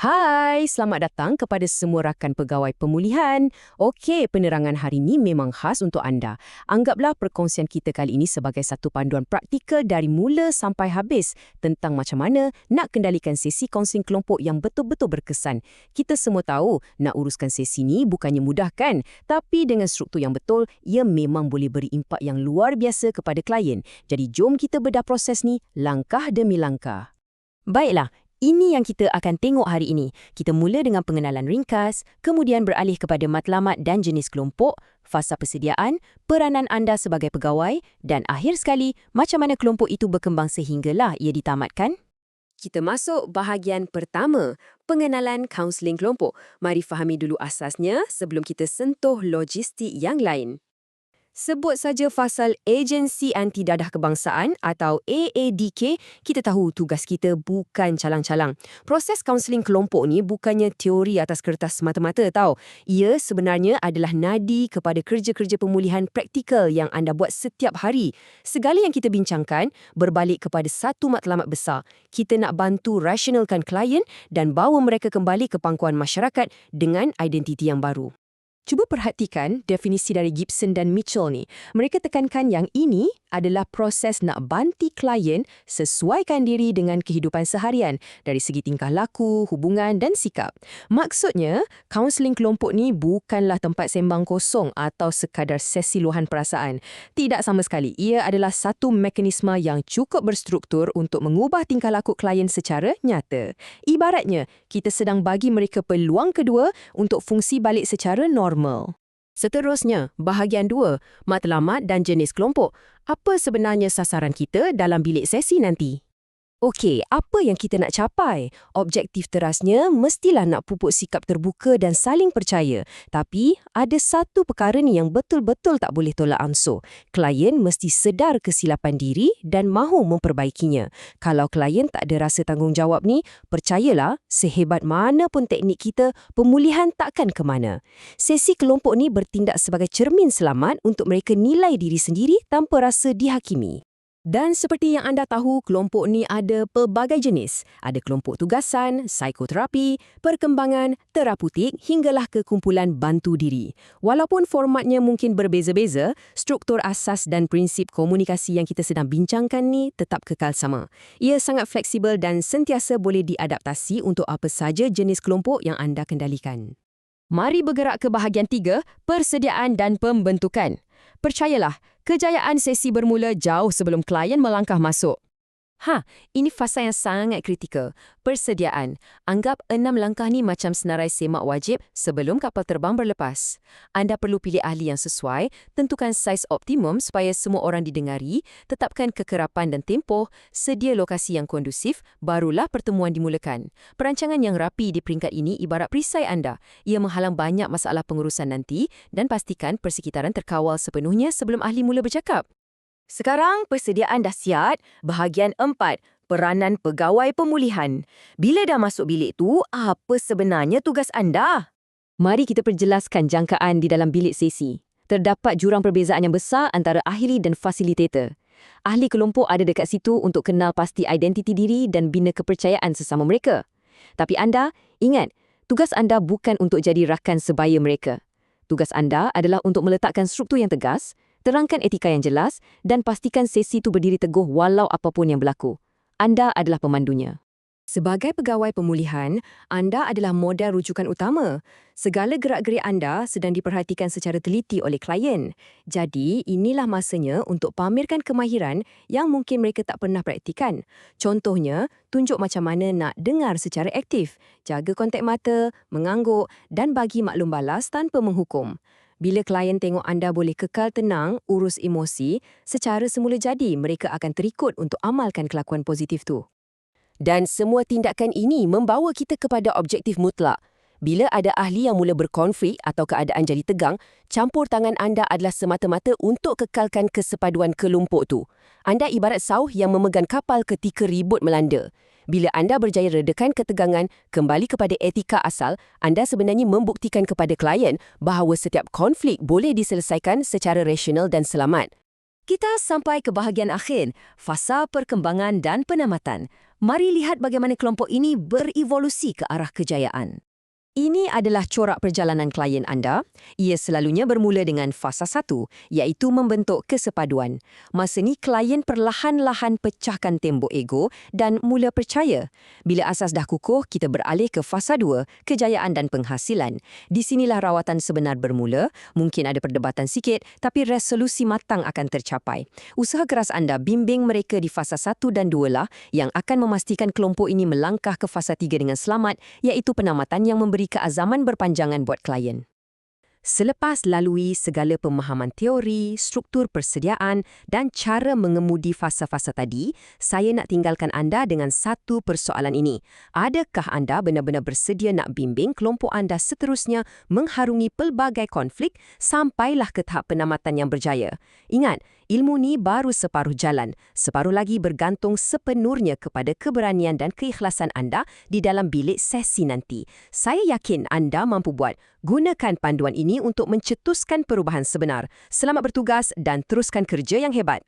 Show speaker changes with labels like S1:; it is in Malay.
S1: Hai, selamat datang kepada semua rakan pegawai pemulihan. Okey, penerangan hari ini memang khas untuk anda. Anggaplah perkongsian kita kali ini sebagai satu panduan praktikal dari mula sampai habis tentang macam mana nak kendalikan sesi kaunseling kelompok yang betul-betul berkesan. Kita semua tahu, nak uruskan sesi ni bukannya mudah kan? Tapi dengan struktur yang betul, ia memang boleh beri impak yang luar biasa kepada klien. Jadi jom kita bedah proses ni langkah demi langkah.
S2: Baiklah, ini yang kita akan tengok hari ini. Kita mula dengan pengenalan ringkas, kemudian beralih kepada matlamat dan jenis kelompok, fasa persediaan, peranan anda sebagai pegawai, dan akhir sekali, macam mana kelompok itu berkembang sehinggalah ia ditamatkan.
S1: Kita masuk bahagian pertama, pengenalan kaunseling kelompok. Mari fahami dulu asasnya sebelum kita sentuh logistik yang lain. Sebut saja fasal Agensi Anti Dadah Kebangsaan atau AADK, kita tahu tugas kita bukan calang-calang. Proses kaunseling kelompok ni bukannya teori atas kertas semata-mata tau. Ia sebenarnya adalah nadi kepada kerja-kerja pemulihan praktikal yang anda buat setiap hari. Segala yang kita bincangkan berbalik kepada satu matlamat besar. Kita nak bantu rasionalkan klien dan bawa mereka kembali ke pangkuan masyarakat dengan identiti yang baru. Cuba perhatikan definisi dari Gibson dan Mitchell ni. Mereka tekankan yang ini adalah proses nak banti klien sesuaikan diri dengan kehidupan seharian dari segi tingkah laku, hubungan dan sikap. Maksudnya, kaunseling kelompok ni bukanlah tempat sembang kosong atau sekadar sesi luahan perasaan. Tidak sama sekali. Ia adalah satu mekanisme yang cukup berstruktur untuk mengubah tingkah laku klien secara nyata. Ibaratnya, kita sedang bagi mereka peluang kedua untuk fungsi balik secara normal. Seterusnya, bahagian 2, matlamat dan jenis kelompok. Apa sebenarnya sasaran kita dalam bilik sesi nanti? Okey, apa yang kita nak capai? Objektif terasnya mestilah nak pupuk sikap terbuka dan saling percaya. Tapi, ada satu perkara ni yang betul-betul tak boleh tolak ansur. Klien mesti sedar kesilapan diri dan mahu memperbaikinya. Kalau klien tak ada rasa tanggungjawab ni, percayalah, sehebat mana pun teknik kita, pemulihan takkan ke mana. Sesi kelompok ni bertindak sebagai cermin selamat untuk mereka nilai diri sendiri tanpa rasa dihakimi. Dan seperti yang anda tahu, kelompok ni ada pelbagai jenis. Ada kelompok tugasan, psikoterapi, perkembangan, terapeutik hinggalah ke kumpulan bantu diri. Walaupun formatnya mungkin berbeza-beza, struktur asas dan prinsip komunikasi yang kita sedang bincangkan ni tetap kekal sama. Ia sangat fleksibel dan sentiasa boleh diadaptasi untuk apa saja jenis kelompok yang anda kendalikan. Mari bergerak ke bahagian 3, persediaan dan pembentukan. Percayalah, kejayaan sesi bermula jauh sebelum klien melangkah masuk. Ini fasa yang sangat kritikal. Persediaan. Anggap 6 langkah ni macam senarai semak wajib sebelum kapal terbang berlepas. Anda perlu pilih ahli yang sesuai, tentukan saiz optimum supaya semua orang didengari, tetapkan kekerapan dan tempoh, sedia lokasi yang kondusif, barulah pertemuan dimulakan. Perancangan yang rapi di peringkat ini ibarat perisai anda. Ia menghalang banyak masalah pengurusan nanti dan pastikan persekitaran terkawal sepenuhnya sebelum ahli mula bercakap. Sekarang persediaan dah siap, bahagian 4, peranan pegawai pemulihan. Bila dah masuk bilik tu, apa sebenarnya tugas anda? Mari kita perjelaskan jangkaan di dalam bilik sesi. Terdapat jurang perbezaan yang besar antara ahli dan fasilitator. Ahli kelompok ada dekat situ untuk kenal pasti identiti diri dan bina kepercayaan sesama mereka. Tapi anda, ingat, tugas anda bukan untuk jadi rakan sebaya mereka. Tugas anda adalah untuk meletakkan struktur yang tegas, terangkan etika yang jelas dan pastikan sesi itu berdiri teguh walau apapun yang berlaku. Anda adalah pemandunya. Sebagai pegawai pemulihan, anda adalah model rujukan utama. Segala gerak-gerik anda sedang diperhatikan secara teliti oleh klien. Jadi, inilah masanya untuk pamerkan kemahiran yang mungkin mereka tak pernah praktikan. Contohnya, tunjuk macam mana nak dengar secara aktif, jaga kontak mata, mengangguk dan bagi maklum balas tanpa menghukum. Bila klien tengok anda boleh kekal tenang, urus emosi, secara semula jadi mereka akan terikut untuk amalkan kelakuan positif tu. Dan semua tindakan ini membawa kita kepada objektif mutlak. Bila ada ahli yang mula berkonflik atau keadaan jadi tegang, campur tangan anda adalah semata-mata untuk kekalkan kesepaduan kelompok tu. Anda ibarat sauh yang memegang kapal ketika ribut melanda. Bila anda berjaya redakan ketegangan, kembali kepada etika asal, anda sebenarnya membuktikan kepada klien bahawa setiap konflik boleh diselesaikan secara rasional dan selamat. Kita sampai ke bahagian akhir, fasa perkembangan dan penamatan.
S2: Mari lihat bagaimana kelompok ini berevolusi ke arah kejayaan. Ini adalah corak perjalanan klien anda. Ia selalunya bermula dengan fasa 1, iaitu membentuk kesepaduan. Masa ni, klien perlahan-lahan pecahkan tembok ego dan mula percaya. Bila asas dah kukuh, kita beralih ke fasa 2, kejayaan dan penghasilan. Di sinilah rawatan sebenar bermula. Mungkin ada perdebatan sikit, tapi resolusi matang akan tercapai. Usaha keras anda bimbing mereka di fasa 1 dan 2 lah yang akan memastikan kelompok ini melangkah ke fasa 3 dengan selamat, iaitu penamatan yang memberi keazaman berpanjangan buat klien. Selepas lalui segala pemahaman teori, struktur persediaan dan cara mengemudi fasa-fasa tadi, saya nak tinggalkan anda dengan satu persoalan ini. Adakah anda benar-benar bersedia nak bimbing kelompok anda seterusnya mengharungi pelbagai konflik sampailah ke tahap penamatan yang berjaya? Ingat, ilmu ni baru separuh jalan. Separuh lagi bergantung sepenuhnya kepada keberanian dan keikhlasan anda di dalam bilik sesi nanti. Saya yakin anda mampu buat. Gunakan panduan ini untuk mencetuskan perubahan sebenar. Selamat bertugas dan teruskan kerja yang hebat.